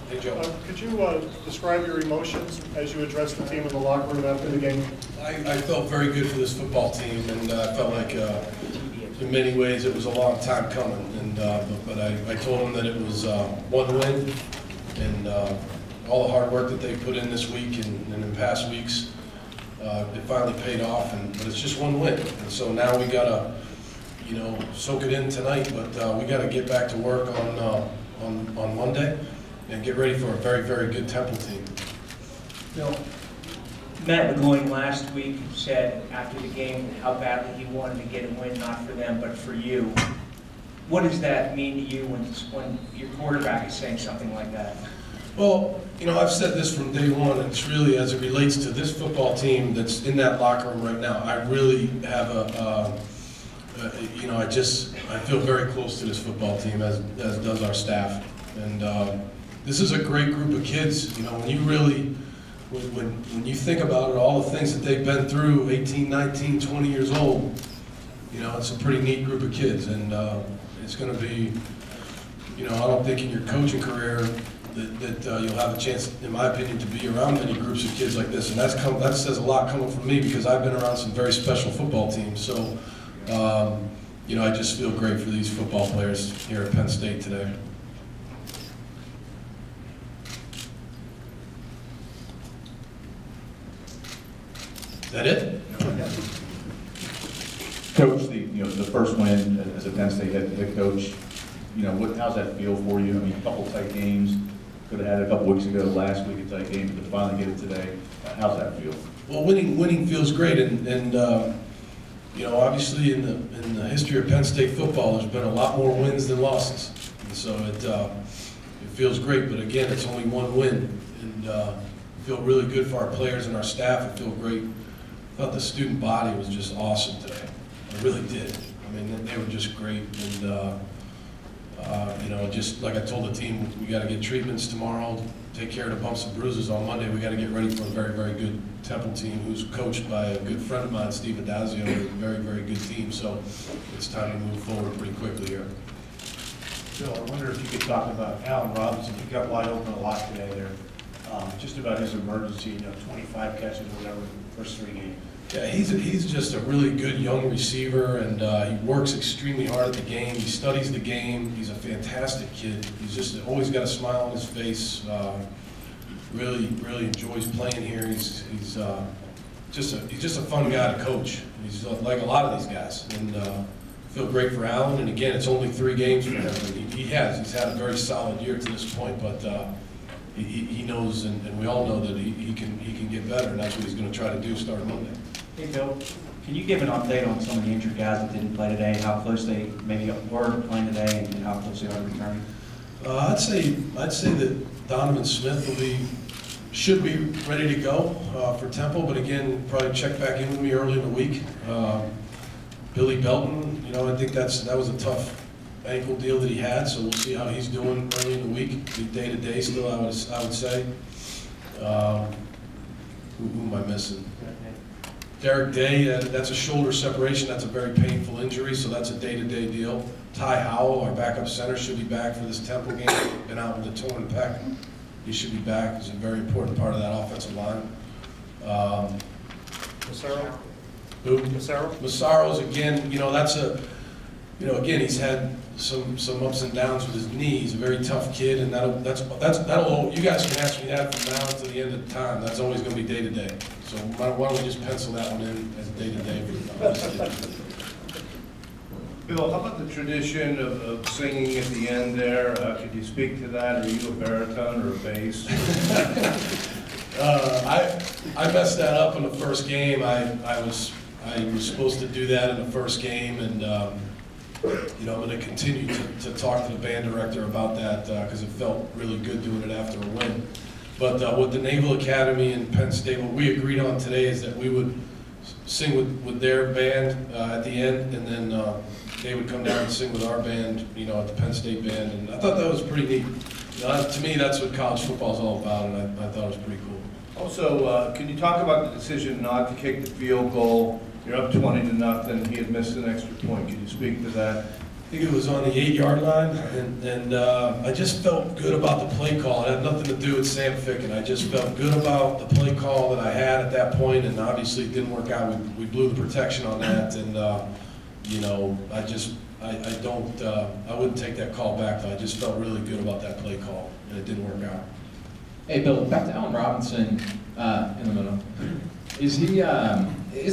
Hey, Joe. Could you describe your emotions as you addressed the team in the locker room after the game? I felt very good for this football team, and I felt like in many ways it was a long time coming. And but I told them that it was one win, and all the hard work that they put in this week and in past weeks, it finally paid off. But it's just one win, and so now we gotta, soak it in tonight. But we gotta get back to work on Monday and get ready for a very, very good Temple team. Bill, Matt McGloin last week said after the game how badly he wanted to get a win, not for them, but for you. What does that mean to you when your quarterback is saying something like that? Well, I've said this from day one, and it's really as it relates to this football team that's in that locker room right now. I really have I feel very close to this football team, as does our staff. And this is a great group of kids. When you really, when you think about it, all the things that they've been through, 18, 19, 20 years old, it's a pretty neat group of kids. And it's going to be, I don't think in your coaching career that you'll have a chance, in my opinion, to be around many groups of kids like this. And that says a lot coming from me, because I've been around some very special football teams. So, I just feel great for these football players here at Penn State today. Is that it? Coach, the first win as a Penn State head coach, how's that feel for you? I mean, a couple tight games, could have had it a couple weeks ago, last week a tight game, but to finally get it today, how's that feel? Well, winning feels great, and obviously in the history of Penn State football, there's been a lot more wins than losses, and so it feels great. But again, it's only one win, and I feel really good for our players and our staff. I feel great. I thought the student body was just awesome today. I really did. I mean, they were just great, and just like I told the team, we got to get treatments tomorrow, take care of the bumps and bruises on Monday. We got to get ready for a very, very good Temple team who's coached by a good friend of mine, Steve Adazio, a very, very good team. So it's time to move forward pretty quickly here. Bill, I wonder if you could talk about Allen Robinson. He got wide open a lot today there. Just about his emergency, 25 catches or whatever in the first 3 games. Yeah, he's just a really good young receiver, and he works extremely hard at the game. He studies the game. He's a fantastic kid. He's just always got a smile on his face. Really enjoys playing here. He's just a fun guy to coach. He's like a lot of these guys, and feel great for Allen. And again, it's only 3 games for him. And he's had a very solid year to this point, but he knows, and we all know that he can get better, and that's what he's going to try to do starting Monday. Hey, Bill, can you give an update on some of the injured guys that didn't play today, how close they maybe were to playing today, and how close they are to returning? I'd say that Donovan Smith should be ready to go for Temple, but again, probably check back in with me early in the week. Billy Belton, I think that was a tough ankle deal that he had, so we'll see how he's doing early in the week. Day to day still, I would say. Who am I missing? Derek Day, that's a shoulder separation. That's a very painful injury, so that's a day-to-day deal. Ty Howell, our backup center, should be back for this Temple game. Been out with a torn pec. He should be back. He's a very important part of that offensive line. Massaro? Who? Massaro? Massaro's, again, that's again, he's had some ups and downs with his knee. He's a very tough kid, and that'll you guys can ask me that from now until the end of the time. That's always going to be day to day. So why don't we just pencil that one in as day to day? Bill, how about the tradition of singing at the end there? Could you speak to that? Are you a baritone or a bass? I messed that up in the first game. I was supposed to do that in the first game, and I'm going to continue to talk to the band director about that because it felt really good doing it after a win. But with the Naval Academy and Penn State, what we agreed on today is that we would sing with their band at the end, and then they would come down and sing with our band, at the Penn State band. And I thought that was pretty neat. To me, that's what college football is all about, and I thought it was pretty cool. Also, can you talk about the decision not to kick the field goal? You're up 20-0. He had missed an extra point. Can you speak to that? think it was on the 8-yard line, and I just felt good about the play call. It had nothing to do with Sam Ficken. I just felt good about the play call that I had at that point, and obviously it didn't work out. We blew the protection on that, and you know, I wouldn't take that call back, though. I just felt really good about that play call, and it didn't work out. Hey, Bill, back to Allen Robinson in the middle. Is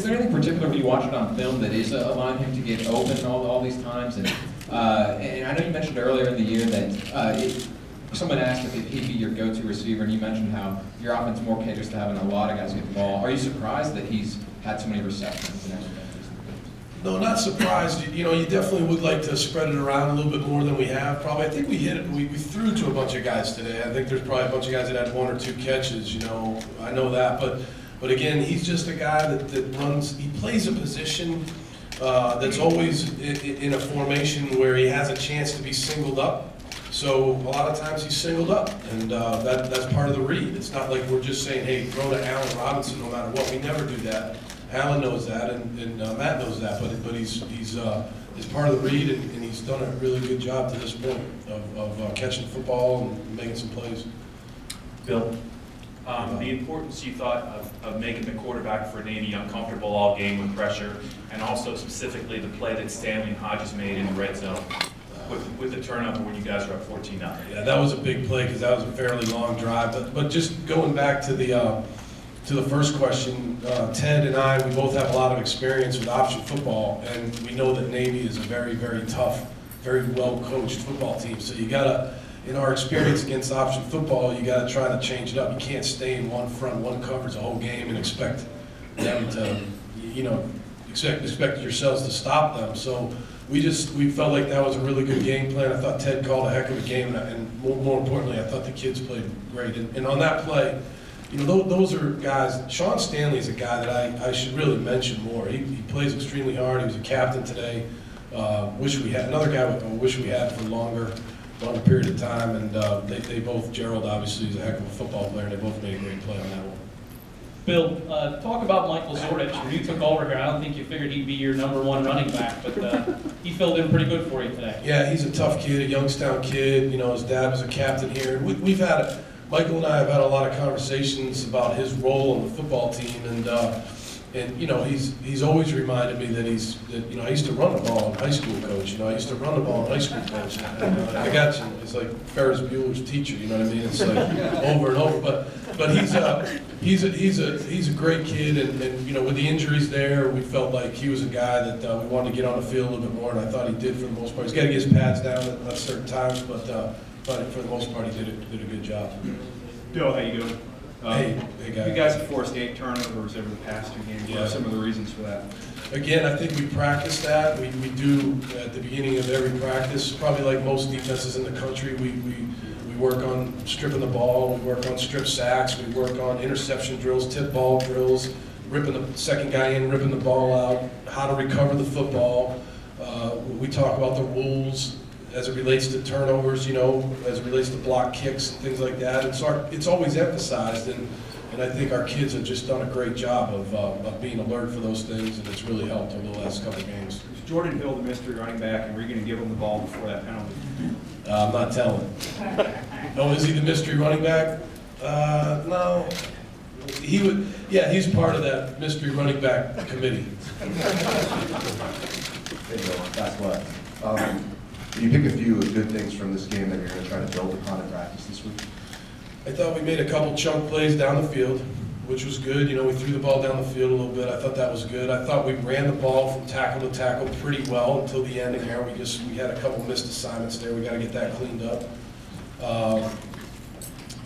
there anything particular when you watch it on film that is allowing him to get open all these times? And I know you mentioned earlier in the year that someone asked if he'd be your go-to receiver, and you mentioned how your offense more caters to having a lot of guys get the ball. Are you surprised that he's had so many receptions and everything? No, not surprised. You know, you definitely would like to spread it around a little bit more than we have. Probably, I think we hit it. We threw to a bunch of guys today. I think there's probably a bunch of guys that had 1 or 2 catches. You know, I know that, but again, he's just a guy that runs. He plays a position that's always in a formation where he has a chance to be singled up. So a lot of times he's singled up, and that's part of the read. It's not like we're just saying, hey, throw to Allen Robinson no matter what. We never do that. Alan knows that, and Matt knows that, but he's part of the read, and he's done a really good job to this point of catching the football and making some plays. Bill, the importance you thought of making the quarterback for Navy uncomfortable all game with pressure, and also specifically the play that Stanley and Hodges made in the red zone with the turnover when you guys were up 14-0. Yeah, that was a big play because that was a fairly long drive. But just going back to the first question, Ted and I, we both have a lot of experience with option football, and we know that Navy is a very, very tough, very well-coached football team. So you gotta, in our experience against option football, you gotta try to change it up. You can't stay in one front, one coverage the whole game and expect them to, you know, expect yourselves to stop them. So we felt like that was a really good game plan. I thought Ted called a heck of a game, and more importantly, I thought the kids played great. And on that play, you know, those are guys. Sean Stanley is a guy that I should really mention more. He plays extremely hard. He was a captain today. Wish we had another guy. Wish we had for a longer period of time. And they both. Gerald obviously is a heck of a football player. And they both made a great play on that one. Bill, talk about Michael Zordich. When you took over here, I don't think you figured he'd be your #1 running back, but he filled in pretty good for you today. Yeah, he's a tough kid, a Youngstown kid. You know, his dad was a captain here. We've had Michael and I have had a lot of conversations about his role on the football team, and you know, he's always reminded me that you know, I used to run the ball in high school, coach. You know, I used to run the ball in high school, coach. And, I got you. It's like Ferris Bueller's teacher. You know what I mean? It's like over and over. But he's a great kid, and you know, with the injuries there, we felt like he was a guy that we wanted to get on the field a little bit more, and I thought he did for the most part. He's got to get his pads down at certain times, but for the most part, he did a good job. Bill, how you doing? Hey guys. You guys have forced 8 turnovers over the past 2 games. What are some of the reasons for that? Again, I think we practice that. We do at the beginning of every practice. Probably like most defenses in the country, we work on stripping the ball. We work on strip sacks. We work on interception drills, tip ball drills, ripping the second guy in, ripping the ball out, how to recover the football. We talk about the rules as it relates to turnovers, you know, as it relates to block kicks and things like that. It's always emphasized, and I think our kids have just done a great job of being alert for those things, and it's really helped over the last couple of games. Is Jordan Hill the mystery running back, and were you going to give him the ball before that penalty? I'm not telling. Oh, is he the mystery running back? No. He would. Yeah, he's part of that mystery running back committee. Hey, Bill, that's what. Can you pick a few good things from this game that you're going to try to build upon in practice this week? I thought we made a couple chunk plays down the field, which was good. You know, we threw the ball down the field a little bit. I thought that was good. I thought we ran the ball from tackle to tackle pretty well until the end there. We had a couple missed assignments there. We got to get that cleaned up.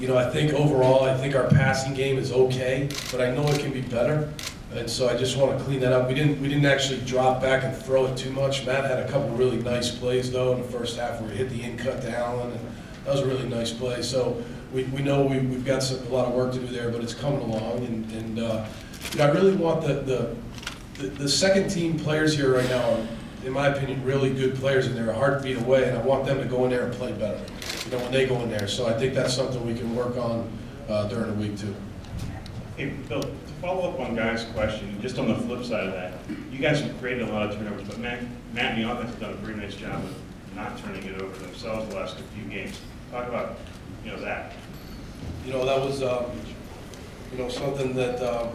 You know, I think overall, I think our passing game is okay, but I know it can be better. And so I just want to clean that up. We didn't actually drop back and throw it too much. Matt had a couple really nice plays though in the first half where he hit the in cut to Allen, and that was a really nice play. So we know we've got a lot of work to do there, but it's coming along. And you know, I really want the second team players here right now are, in my opinion, really good players, and they're a heartbeat away. And I want them to go in there and play better, you know, when they go in there. So I think that's something we can work on during the week too. Hey, Bill, to follow up on Guy's question, just on the flip side of that, you guys have created a lot of turnovers, but Matt and the offense have done a pretty nice job of not turning it over themselves the last few games. Talk about, that. That was, something that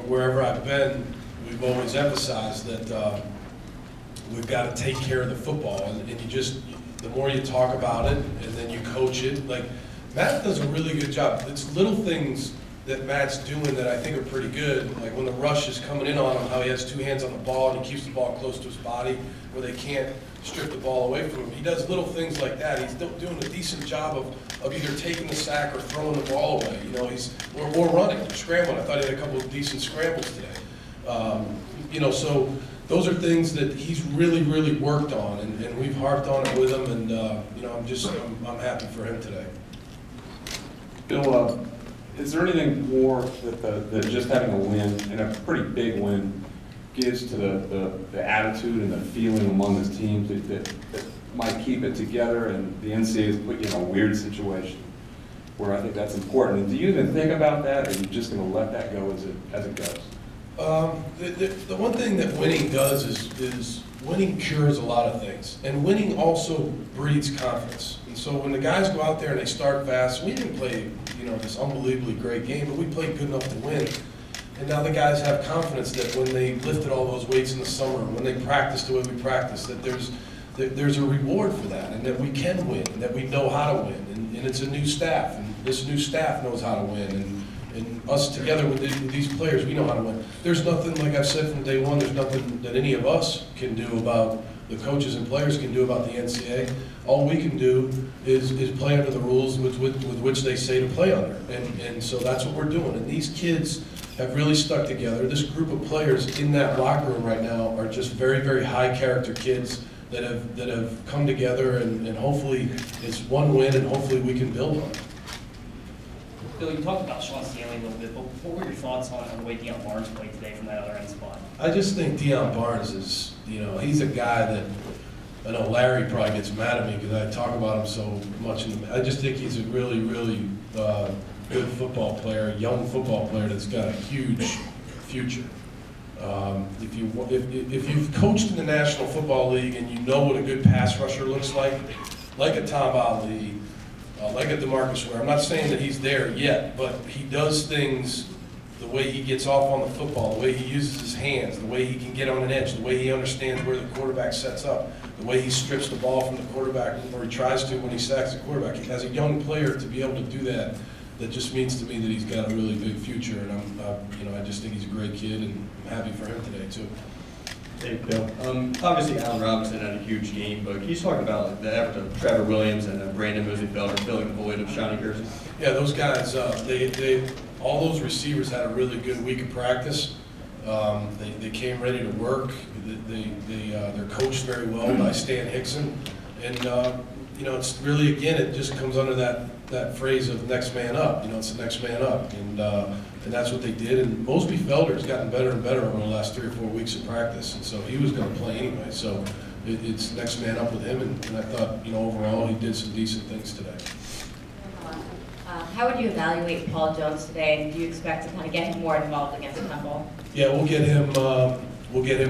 wherever I've been, we've always emphasized that we've got to take care of the football, and the more you talk about it, and then you coach it. Like Matt does a really good job. It's little things that Matt's doing that I think are pretty good. Like when the rush is coming in on him, how he has two hands on the ball and he keeps the ball close to his body, where they can't strip the ball away from him. He does little things like that. He's doing a decent job of either taking the sack or throwing the ball away. Or running, or scrambling. I thought he had a couple of decent scrambles today. So those are things that he's really, really worked on, and we've harped on it with him, and I'm happy for him today. Bill, is there anything more that just having a win, and a pretty big win, gives to the attitude and the feeling among his teams that might keep it together, and the NCAA has put you in a weird situation where I think that's important? And do you even think about that, or are you just going to let that go as it goes? The one thing that winning does is winning cures a lot of things, and winning also breeds confidence. And so when the guys go out there and they start fast, we didn't play this unbelievably great game, but we played good enough to win. And now the guys have confidence that when they lifted all those weights in the summer, when they practiced the way we practiced, that there's a reward for that, and that we can win, and that we know how to win. And it's a new staff, and this new staff knows how to win. And us together with these players, we know how to win. There's nothing, like I've said from day one, there's nothing that any of us can do about, the coaches and players can do about the NCAA. All we can do is play under the rules with which they say to play under. And so that's what we're doing. And these kids have really stuck together. This group of players in that locker room right now are just very, very high character kids that have come together, and hopefully it's one win, and hopefully we can build on it. Bill, you talked about Sean Stanley a little bit, but what were your thoughts on the way Deion Barnes played today from that other end spot? I just think Deion Barnes is, he's a guy that, I know Larry probably gets mad at me because I talk about him so much. I just think he's a really, really good football player, young football player that's got a huge future. If you've coached in the National Football League and you know what a good pass rusher looks like a Tom Ali, like a DeMarcus Ware, I'm not saying that he's there yet, but he does things, the way he gets off on the football, the way he uses his hands, the way he can get on an edge, the way he understands where the quarterback sets up, the way he strips the ball from the quarterback, or he tries to when he sacks the quarterback. As a young player, to be able to do that, that just means to me that he's got a really big future, and I just think he's a great kid, and I'm happy for him today too. Hey, Bill. Obviously, Allen Robinson had a huge game, but can you talk about the effort of Trevor Williams and Brandon Mosey-Felder filling the void of Shawnee Gerson? Yeah, those guys, all those receivers had a really good week of practice. They came ready to work. They're coached very well by Stan Hickson, and it's really, again, it just comes under that phrase of next man up. It's the next man up, and that's what they did. And Mosby-Felder's gotten better and better over the last 3 or 4 weeks of practice, and so he was going to play anyway. So it's next man up with him, and I thought, overall he did some decent things today. How would you evaluate Paul Jones today, and do you expect to kind of get him more involved against Temple? Yeah, we'll get him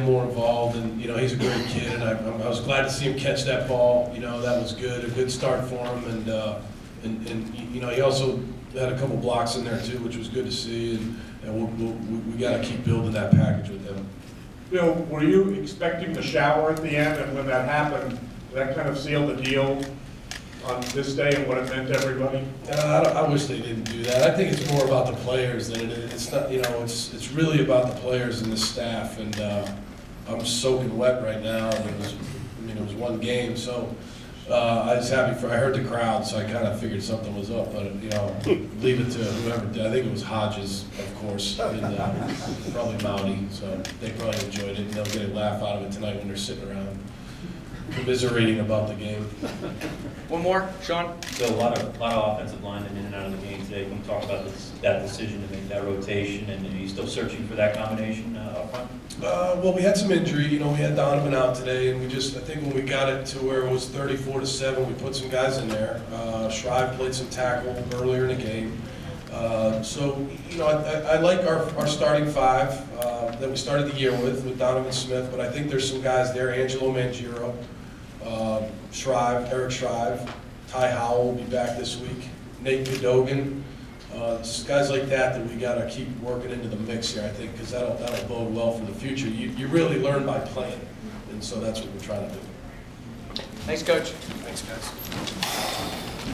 more involved, and he's a great kid, and I was glad to see him catch that ball. That was good, a good start for him, and he also had a couple blocks in there too, which was good to see, and we got to keep building that package with him. Bill, were you expecting the shower at the end, and when that happened, did that kind of seal the deal on this day and what it meant to everybody? I wish they didn't do that. I think it's more about the players than it is. It's not, it's really about the players and the staff. And I'm soaking wet right now. It was one game, so I was happy I heard the crowd, so I kind of figured something was up. But leave it to whoever did. I think it was Hodges, of course, and probably Mounty. So they probably enjoyed it, and they'll get a laugh out of it tonight when they're sitting around commiserating about the game. One more, Sean? So a lot of offensive linemen in and out of the game today. Can you talk about that decision to make that rotation, and are you still searching for that combination up front? Well, we had some injury. We had Donovan out today, and I think when we got it to where it was 34-7, we put some guys in there. Shrive played some tackle earlier in the game. So, you know, I like our starting five that we started the year with Donovan Smith, but I think there's some guys there, Angelo Mangiero, Eric Shrive, Ty Howell will be back this week, Nate Cadogan, guys like that we got to keep working into the mix here, I think, because that'll bode well for the future. You really learn by playing, and so that's what we're trying to do. Thanks, Coach. Thanks, guys.